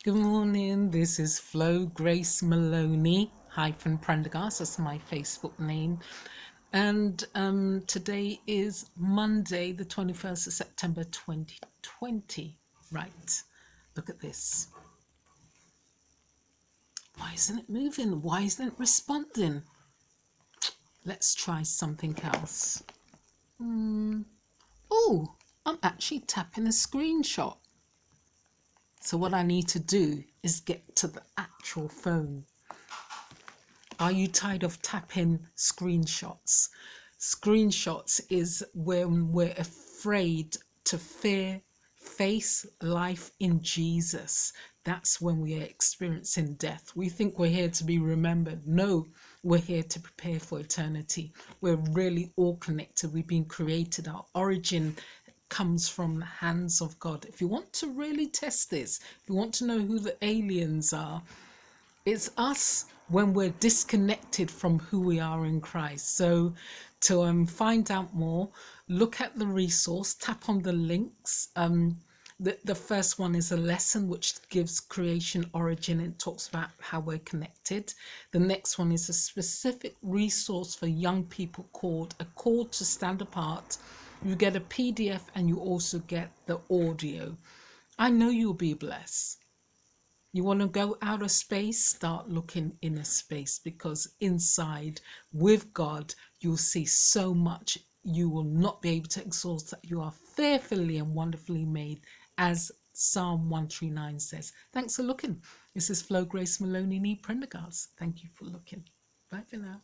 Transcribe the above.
Good morning, this is Flo Grace Maloney Prendergast, that's my Facebook name. And today is Monday, the 21st of September 2020. Right, look at this. Why isn't it moving? Why isn't it responding? Let's try something else. Oh, I'm actually tapping a screenshot. So what I need to do is get to the actual phone. Are you tired of tapping screenshots? Screenshots is when we're afraid to face life in Jesus. That's when we are experiencing death. We think we're here to be remembered. No, we're here to prepare for eternity. We're really all connected. We've been created. Our origin comes from the hands of God. If you want to really test this, if you want to know who the aliens are, it's us when we're disconnected from who we are in Christ. So to find out more, look at the resource, tap on the links. The first one is a lesson which gives creation origin and talks about how we're connected. The next one is a specific resource for young people called A Call to Stand Apart. You get a PDF and you also get the audio. I know you'll be blessed. You want to go out of space, start looking inner space, because inside with God, you'll see so much. You will not be able to exhaust that you are fearfully and wonderfully made, as Psalm 139 says. Thanks for looking. This is Flo Grace Maloney Prendergast. Thank you for looking. Bye for now.